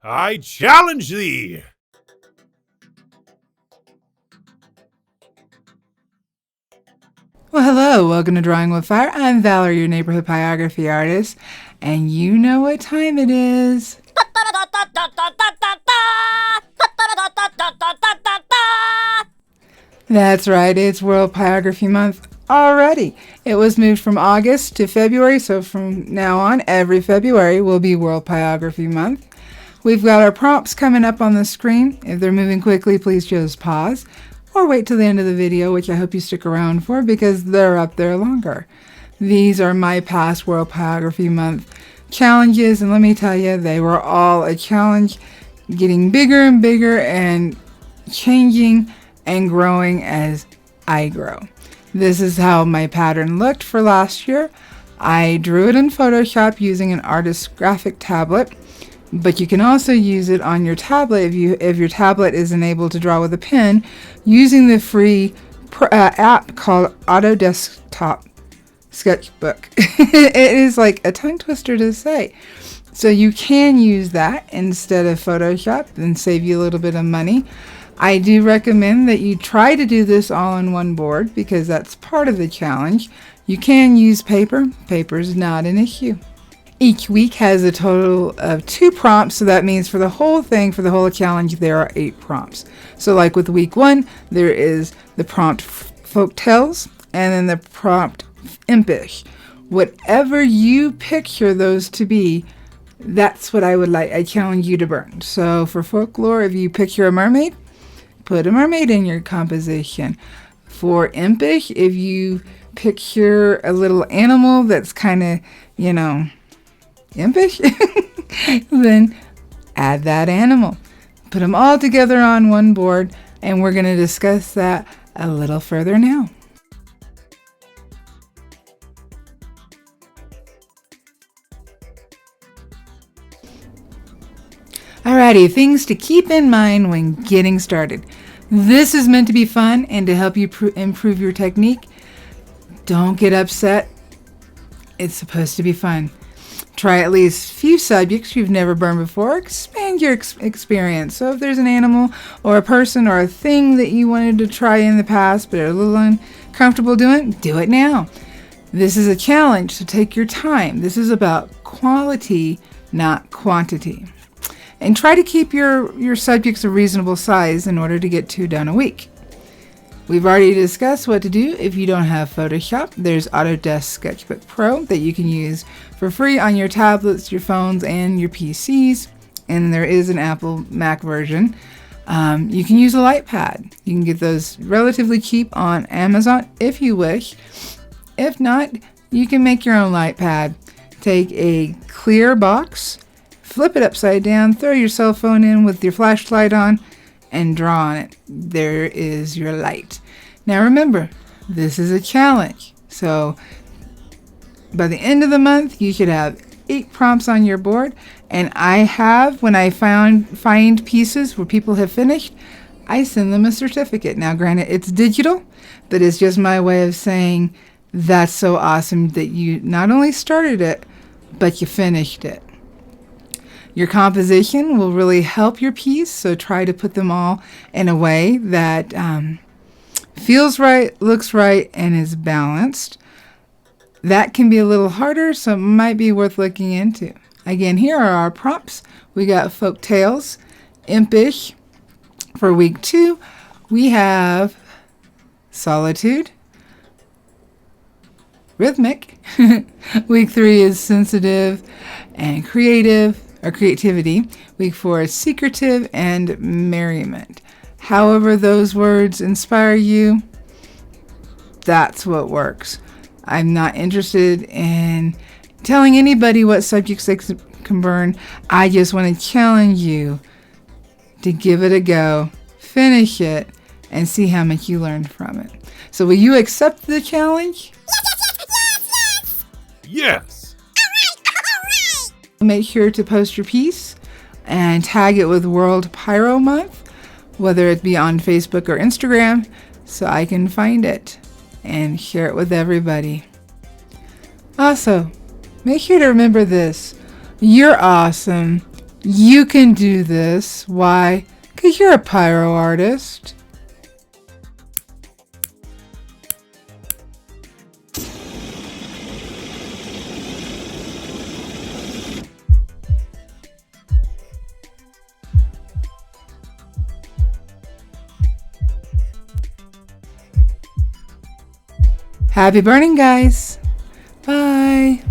I challenge thee! Well, hello, welcome to Drawing with Fire. I'm Valarie, your neighborhood pyrography artist, and you know what time it is. That's right, it's World Pyrography Month already. It was moved from August to February, so from now on, every February will be World Pyrography Month. We've got our prompts coming up on the screen. If they're moving quickly, please just pause or wait till the end of the video, which I hope you stick around for because they're up there longer. These are my past World Pyrography Month challenges, and let me tell you, they were all a challenge, getting bigger and bigger and changing and growing as I grow. This is how my pattern looked for last year. I drew it in Photoshop using an artist's graphic tablet, but you can also use it on your tablet if your tablet isn't able to draw with a pen, using the free app called Auto Desktop Sketchbook. It is like a tongue twister to say. So you can use that instead of Photoshop and save you a little bit of money. I do recommend that you try to do this all on one board because that's part of the challenge. You can use paper. Paper is not an issue. Each week has a total of 2 prompts, so that means for the whole thing, for the whole challenge, there are 8 prompts. So like with week 1, there is the prompt folktales and then the prompt impish. Whatever you picture those to be, that's what I challenge you to burn. So for folklore, if you picture a mermaid, put a mermaid in your composition. For impish, if you picture a little animal that's kind of, impish, then add that animal. Put them all together on one board, and we're going to discuss that a little further now. Alrighty, things to keep in mind when getting started. This is meant to be fun and to help you improve your technique. Don't get upset. It's supposed to be fun. Try at least a few subjects you've never burned before. Expand your experience. So if there's an animal or a person or a thing that you wanted to try in the past but are a little uncomfortable doing, do it now. This is a challenge, so take your time. This is about quality, not quantity. And try to keep your subjects a reasonable size in order to get 2 done a week. We've already discussed what to do if you don't have Photoshop. There's Autodesk Sketchbook Pro that you can use for free on your tablets, your phones, and your PCs. And there is an Apple Mac version. You can use a light pad. You can get those relatively cheap on Amazon if you wish. If not, you can make your own light pad. Take a clear box, flip it upside down, throw your cell phone in with your flashlight on, and draw on it. There is your light. Now remember, this is a challenge. So by the end of the month, you should have 8 prompts on your board. And when I find pieces where people have finished, I send them a certificate. Now granted, it's digital, but it's just my way of saying that's so awesome that you not only started it, but you finished it. Your composition will really help your piece, so try to put them all in a way that feels right, looks right, and is balanced. That can be a little harder, so it might be worth looking into. Again, here are our prompts. We got folk tales, impish. For week 2, we have solitude, rhythmic. Week 3 is sensitive and creativity. Week 4 is secretive and merriment. However those words inspire you, that's what works. I'm not interested in telling anybody what subjects they can burn. I just want to challenge you to give it a go, finish it, and see how much you learned from it. So will you accept the challenge? Yes! Make sure to post your piece and tag it with World Pyro Month, whether it be on Facebook or Instagram, so I can find it and share it with everybody. Also, make sure to remember this. You're awesome. You can do this. Why? Because you're a pyro artist. Happy burning, guys. Bye.